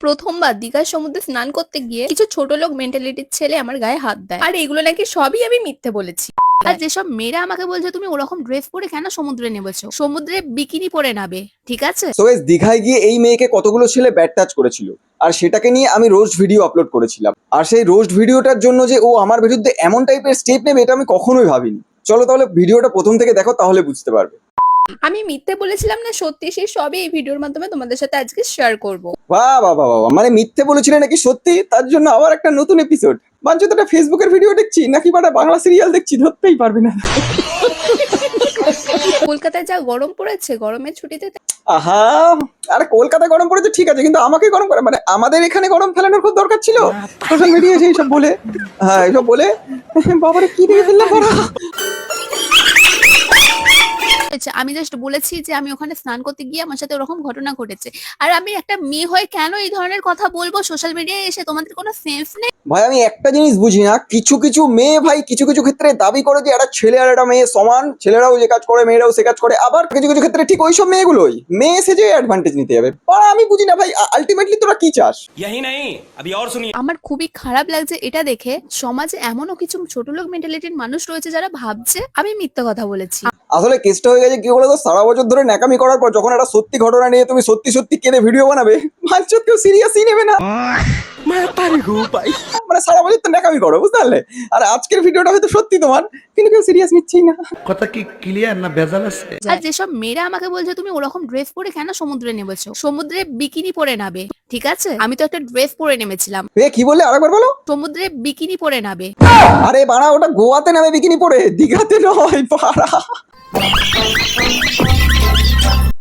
প্রথমবার দীঘার সমুদ্রে স্নান করতে গিয়ে কিছু ছোট লোক মেন্টালিটির ছেলে আমার গায়ে হাত দেয়, আর এগুলো নাকি সবই আমি মিথ্যে বলেছি। আর যেসব মেয়েরা আমাকে বলছে তুমি ওরকম ড্রেস পরে কেন সমুদ্রে নেমেছো, সমুদ্রে বিকিনি পরে নাবে, ঠিক আছে? সো গাইস, দীঘায় গিয়ে এই মেয়েকে কতগুলো ছেলে ব্যাড টাচ করেছিল, আর সেটাকে নিয়ে আমি রোস্ট ভিডিও আপলোড করেছিলাম। আর সেই রোস্ট ভিডিওটার জন্য যে ও আমার বিরুদ্ধে এমন টাইপের স্টেপ নেবে এটা আমি কখনোই ভাবিনি। চলো তাহলে ভিডিওটা প্রথম থেকে দেখো, তাহলে বুঝতে পারবে। আমি মিথ্যে বলেছিলাম না সত্যি, সেই সবই এই ভিডিওর মাধ্যমে তোমাদের সাথে আজকে শেয়ার করব। বাহ বাহ বাহ বাহ, মানে মিথ্যে বলেছিলে নাকি সত্যি? তার জন্য আবার একটা নতুন এপিসোড। বাঞ্চোতটা ফেসবুকের ভিডিও দেখছি নাকি বাটা বাংলা সিরিয়াল দেখছি, ধরতেই পারবে না। কলকাতায় যা গরম পড়েছে, গরমের ছুটিতে আহা, আরে কলকাতায় গরম পড়েছে ঠিক আছে, কিন্তু আমাকে গরম করে মানে আমাদের এখানে গরম ফেলানোর খুব দরকার ছিল। সোশ্যাল মিডিয়ায় এইসব বলে, হ্যাঁ এইসব বলে বাবারে কি দেখে ফেললাম বড়। আমি জাস্ট বলেছি যে আমি ওখানে স্নান করতে গিয়ে আমার সাথে ওরকম ঘটনা ঘটেছে। আর আমি একটা মেয়ে হয়ে কেন এই ধরনের কথা বলবো সোশ্যাল মিডিয়ায় এসে? তোমাদের কোনো সেন্স নেই? ভাই আমি একটা জিনিস বুঝি না, কিছু কিছু মেয়ে ভাই কিছু কিছু ক্ষেত্রে দাবি করে যে একটা ছেলে আর একটা মেয়ে সমান, ছেলেরাও যে কাজ করে মেয়েরাও সে কাজ করে, আবার কিছু কিছু ক্ষেত্রে ঠিক ওইসব মেয়েগুলোই মেয়ে সেজে অ্যাডভান্টেজ নিতে যাবে। আমি বুঝি না ভাই, আলটিমেটলি তোরা কি চাস? यही नहीं अभी और सुनिए। আমার খুবই খারাপ লাগছে এটা দেখে। সমাজে এমনও কিছু ছোট লোক মেন্টালিটির মানুষ রয়েছে যারা ভাবছে আমি মিথ্যা কথা বলেছি। আসলে কেসটা হয়ে গেছে কি বলো তো, সারা বছর ধরে ন্যাকামি করার পর যখন একটা সত্যি ঘটনা নিয়ে তুমি সত্যি সত্যি কেঁদে ভিডিও বানাবে, মানুষ কেউ সিরিয়াসই নেবে না। মানে সারা বছর তো ন্যাকামি করো, বুঝতে পারলে? আর আজকের ভিডিওটা হয়তো সত্যি তোমার, কিন্তু কেউ সিরিয়াস নিচ্ছেই না। কথা কি ক্লিয়ার না ভেজাল আছে? আর যেসব মেয়েরা আমাকে বলছে তুমি ওরকম ড্রেস পরে কেন সমুদ্রে নেমেছো, সমুদ্রে বিকিনি পরে নাবে, ঠিক আছে? আমি তো একটা ড্রেস পরে নেমেছিলাম। কি বললে আরেকবার বলো? সমুদ্রে বিকিনি পরে নাবে। আরে বাড়া, ওটা গোয়াতে নামে বিকিনি পরে, দীঘাতে নয় পাড়া।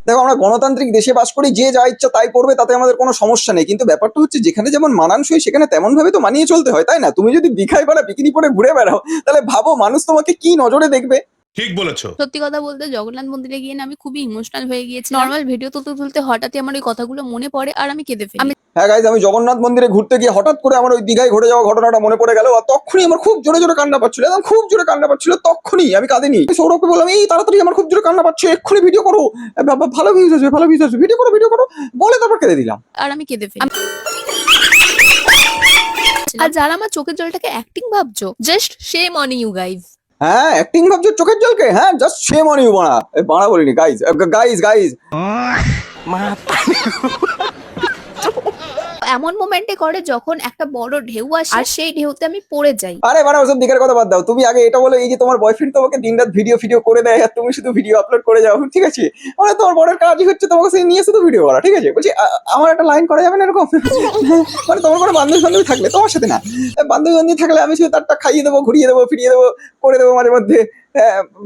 দেখো আমরা গণতান্ত্রিক দেশে বাস করি, যে যা ইচ্ছা তাই করবে, তাতে আমাদের কোনো সমস্যা নেই, কিন্তু ব্যাপারটা হচ্ছে যেখানে যেমন মানানসই সেখানে তেমন ভাবে তো মানিয়ে চলতে হয়, তাই না? তুমি যদি দীঘায় পাড়া বিকিনি পরে ঘুরে বেড়াও, তাহলে ভাবো মানুষ তোমাকে কি নজরে দেখবে। ठीक बोलेছো। সত্যি কথা বলতে জগন্নাথ মন্দিরে গিয়ে না আমি খুবই ইমোশনাল হয়ে গিয়েছি। নর্মাল ভিডিও তুলতে তুলতে হঠাৎই আমার ওই কথাগুলো মনে পড়ে আর আমি কেঁদে ফেলি। হ্যাঁ গাইজ, আমি জগন্নাথ মন্দিরে ঘুরতে গিয়ে হঠাৎ করে আমার ওই দীঘায় ঘটে যাওয়া ঘটনাটা মনে পড়ে গেল, আর তখনই আমার খুব জোরে জোরে কান্না পাচ্ছিল, একদম খুব জোরে কান্না পাচ্ছিল। তখনই আমি কাঁদিনি, সৌরভকে বললাম এই তাড়াতাড়ি আমার খুব জোরে কান্না পাচ্ছে, এক্ষুনি ভিডিও করো, ভালো ভিউজ আসবে, ভালো ভিউজ আসবে, ভিডিও করো বলে তারপর কেঁদে দিলাম। আর আমি কেঁদে ফেলি। আর যারা আমার চোখের জলটাকে অ্যাক্টিং ভাবছো, just shame on you guys. হ্যাঁ অ্যাক্টিং ভাবছো চোখের জলকে, হ্যাঁ জাস্ট শেম অন ইউ বাড়া। বাড়া বলিনি গাইজ, গাইজ এমন মোমেন্টে করে যখন একটা বড় ঢেউ আসে আর সেই ঢেউতে আমি পড়ে যাই। আরে বাড়া ওসব দিকের কথা বাদ দাও, তুমি আগে এটা বলো, এই যে তোমার বয়ফ্রেন্ড তোমাকে দিনরাত ভিডিও করে দেয় আর তুমি শুধু ভিডিও আপলোড করে যাও, ঠিক আছে? মানে তোমার বড়ের কাজই হচ্ছে তোমাকে সেই নিয়ে শুধু ভিডিও করা, ঠিক আছে? বলছি আমার একটা লাইন করা যাবে না এরকম? মানে তোমার কোনো বান্ধবী থাকলে, তোমার সাথে না, বান্ধবী থাকলে আমি শুধু তারটা খাইয়ে দেবো, ঘুরিয়ে দেবো, ফিরিয়ে দেবো, করে দেবো মাঝে মধ্যে,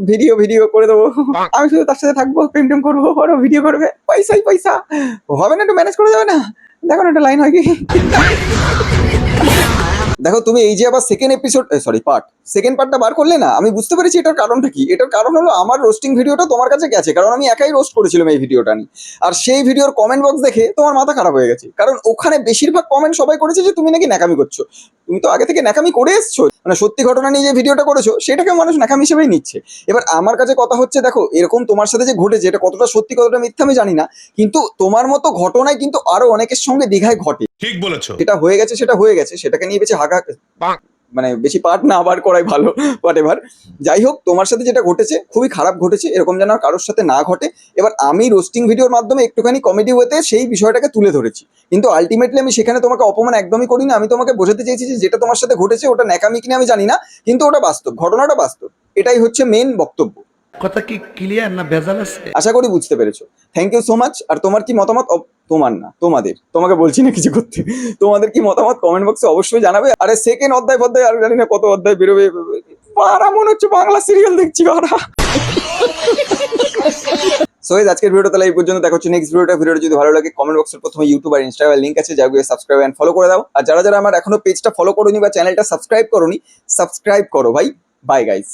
ভিডিও করে দেবো। আমি শুধু তার সাথে থাকবো, প্রেম করবো, ওরও ভিডিও করবে, পয়সা হবে না? একটু ম্যানেজ করা যাবে না? দেখো না একটা লাইন হয় কি। দেখো তুমি এই যে আবার সেকেন্ড পার্টটা বার করলে না, আমি বুঝতে পেরেছি এটার কারণটা কি। এটার কারণ হলো আমার রোস্টিং ভিডিওটা তোমার কাছে গেছে, কারণ আমি একাই রোস্ট করেছিলাম এই ভিডিওটা নিয়ে। আর সেই ভিডিওর কমেন্ট বক্স দেখে তোমার মাথা খারাপ হয়ে গেছে, কারণ ওখানে বেশিরভাগ কমেন্ট সবাই করেছে যে তুমি নাকি ন্যাকামি করছো। তুমি তো আগে থেকে ন্যাকামি করে এসছো, মানে সত্যি ঘটনা নিয়ে যে ভিডিওটা করেছো সেটাকে মানুষ ন্যাকামি হিসেবেই নিচ্ছে। এবার আমার কাছে কথা হচ্ছে, দেখো এরকম তোমার সাথে যে ঘটেছে এটা কতটা সত্যি কতটা মিথ্যা আমি জানি না, কিন্তু তোমার মতো ঘটনায় কিন্তু আরো অনেকের সঙ্গে দীঘায় ঘটে। ঠিক বলেছো। যেটা হয়ে গেছে সেটাকে নিয়ে বেশি মানে বেশি পার্ট না আবার করাই ভালো। হোয়াটএভার, যাই হোক তোমার সাথে যেটা ঘটেছে খুবই খারাপ ঘটেছে, এরকম যেন আর কারোর সাথে না ঘটে। এবার আমি রোস্টিং ভিডিওর মাধ্যমে একটুখানি কমেডি ওয়েতে সেই বিষয়টাকে তুলে ধরেছি, কিন্তু আলটিমেটলি আমি সেখানে তোমাকে অপমান একদমই করি না। আমি তোমাকে বোঝাতে চেয়েছি যে যেটা তোমার সাথে ঘটেছে ওটা ন্যাকামি কিনা আমি জানি না, কিন্তু ওটা বাস্তব, ঘটনাটা বাস্তব, এটাই হচ্ছে মেন বক্তব্য। কথা কি ক্লিয়ার না ভেজাল আছে? আশা করি বুঝতে পেরেছো। Thank you so much. আর তোমার কি মতামত, তোমার না তোমাকে বলছি না কিছু করতে, তোমাদের কি মতামত কমেন্ট বক্সে অবশ্যই জানাবে। আরে সেকেন্ড অধ্যায় আর জানি না কত অধ্যায় বেরোবে, পারা মনে হচ্ছে বাংলা সিরিয়াল দেখছি পারা। সো আজকের ভিডিওটা তাহলে এই পর্যন্ত, দেখা হচ্ছে নেক্সট ভিডিওটা যদি ভালো লাগে কমেন্ট বক্সের প্রথমে ইউটিউব আর ইনস্টাগ্রামের লিংক আছে, যাগুলো সাবস্ক্রাইব এন্ড ফলো করে দাও। আর যারা আমার এখনো পেজটা ফলো করোনি বা চ্যানেলটা সাবস্ক্রাইব করোনি, সাবস্ক্রাইব করো ভাই। Bye guys.